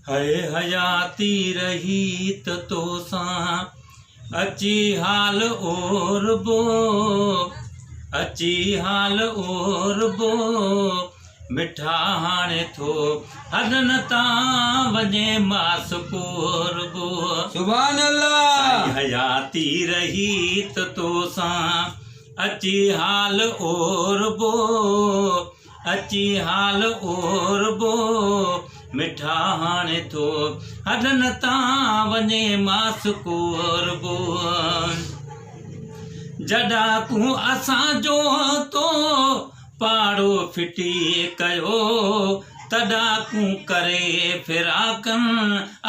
है हयाती रही तो सां अची हाल और बो अची हाल और बो मिठा हाणे थो हदन तां वञे मास कोर बो सुभान अल्लाह हयाती रही तो सां अची हाल और बो अची हाल और बो मिठा हाणे थो हदन तां वञे मास कोर बो जॾा तूं असांजो तो पाड़ो फिटी कयो तॾा तूं करे फिराकन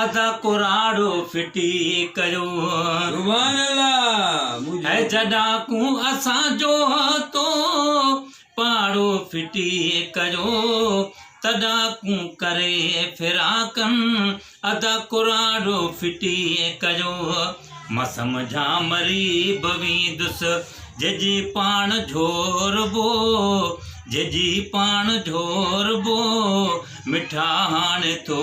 अदा कुराड़ो फिटी कयो सुभान अल्लाह है जॾा तूं असांजो तो पाड़ो फिटी कयो तॾा तूं करे फिराकन अदा कुराड़ो फिटी कयो मां सम्झा मरी बवींदुस जेजी पाण झोरबो जेजी पाण झोरबो मिठा हाणे थो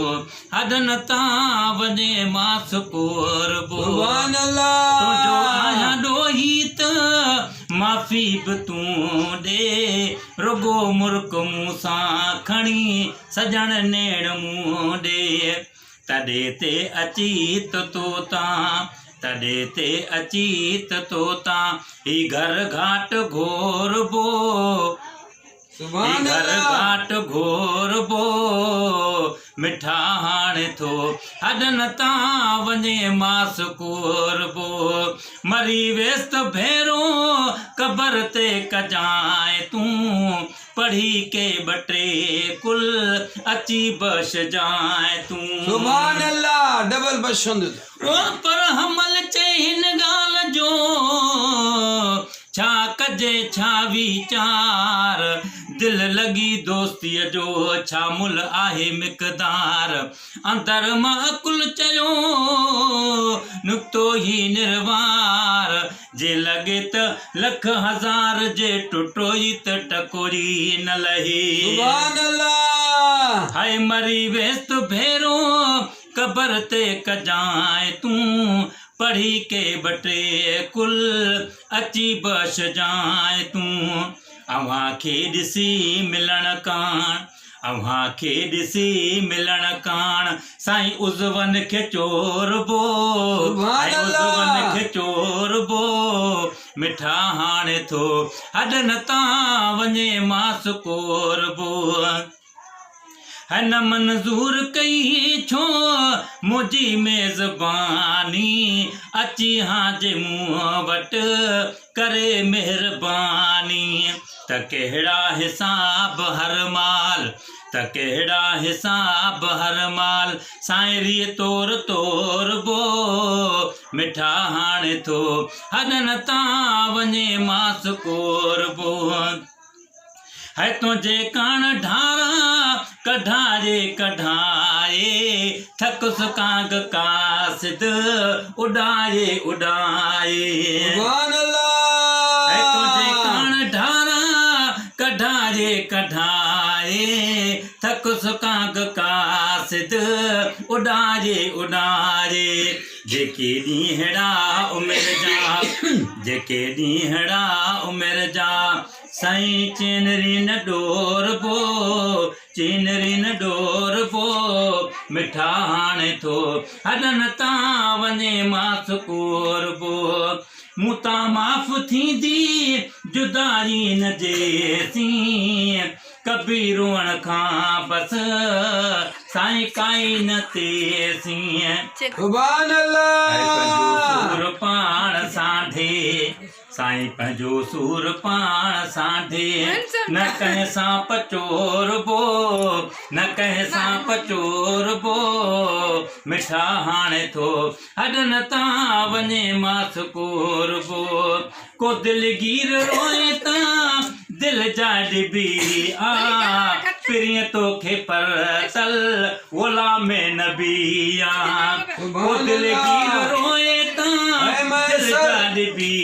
हदन तां वञे मास कोरबो सुभान अल्लाह तुंहिंजो आहियां ॾोही त माफ़ी बि तूं ॾे रुगो मुर्क मूं सां खणी सजण नेण मूं ॾे तॾहिं ते अची तो तां तॾहिं ते अची तो तां ही घर घाट घोरबो सुभान घर अल्लाह घाट घोरबो मिठा हाणे थो हदन तां वञे मास कोरबो मरी वेस त भेरो कबर ते कजाए तूं पढ़ी के बटे कुल अची बश जाए तूं सुभान अल्लाह डबल बशंद पर हमल चे हिन ॻाल्हि जो छा कजे छा वीचार दिल लगी दोस्तीअ जो छा मुल आहे मिक़दार अंदर मां अकुल चयो नुक्तो ही निर्वार जे लगे त लख हज़ार जे टुटोई त टकोरी न लही सुभान अल्लाह हाय मरी वेस तो भेरो कबर ते कजाए तूं पढ़ी के बटे कुल अची बश जाए तूं अव्हां खे ॾिसी मिलण कान अव्हां खे ॾिसी मिलण कान साईं उज़वन खे चोरबो उज़वन खे चोरबो मिठा हाणे थो हदन तां वञे मास कोरबो है न मंज़ूर कई छो मुंहिंजी मेज़बानी अची हाजे मुंहुं वटि करे महिरबानी त कहिड़ा हिसाब हर माल त कहिड़ा हिसाब हर माल साईंरीअ तोरबो मिठा हाणे थो हदन तां वञे मास कोरबो है तुझे कान ढारा कढाए कढाए थक सुकांग कासिद उड़ाए उड़ाए सुभान अल्लाह है तुझे कान ढारा कढाए कढाए थक सुकांग कासिद उड़ाए उड़ाए जेके ॾींहड़ा उमिरि जा जेके ॾींहड़ा उमिरि जा साईं चेनरी न डोरबो चेनरी न डोरबो मिठा हाणे थो हदन तां वञे मास कोरबो मूं तां माफ़ थींदी जुदाई न जेसी कभी रोअण खां बस साईं काई न तेसी सुभान अल्लाह सूर पाण साढे साईं पंहिंजो सूर पाण साढे न कंहिं सां पचोरबो न कंहिं सां पचोरबो मिठा हाणे थो हदन तां वञे मास कोरबो को दिलगीर रोए तां दिल जा डिबी आ पिरिय तोखे परतल ओला में नबी आ को दिलगीर रोए तां दिल जा डिबी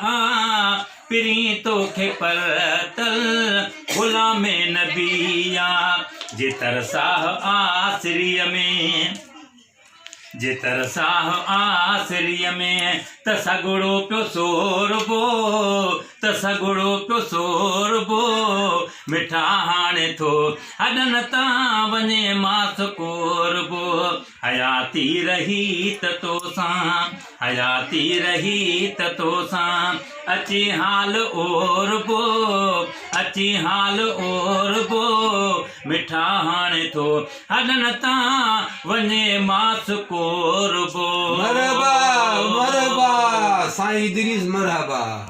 आ पिरी तोखे परतल ओला में नबी आ जेतर साह आसरीअ में जेतर साह आसरीअ में त सॻिड़ो पियो सोरबो त सॻिड़ो पियो सोरबो मिठा हाणे थो हॾनि तां वञे मास कोरबो हयाती रही त तोसां हयाती रही त तोसां अची हाल ओरबो अची हाल ओरबो मिठा हाणे थो हॾनि तां वञे मास कोरबो मरहबा मरहबा साईं इदरीस मरहबा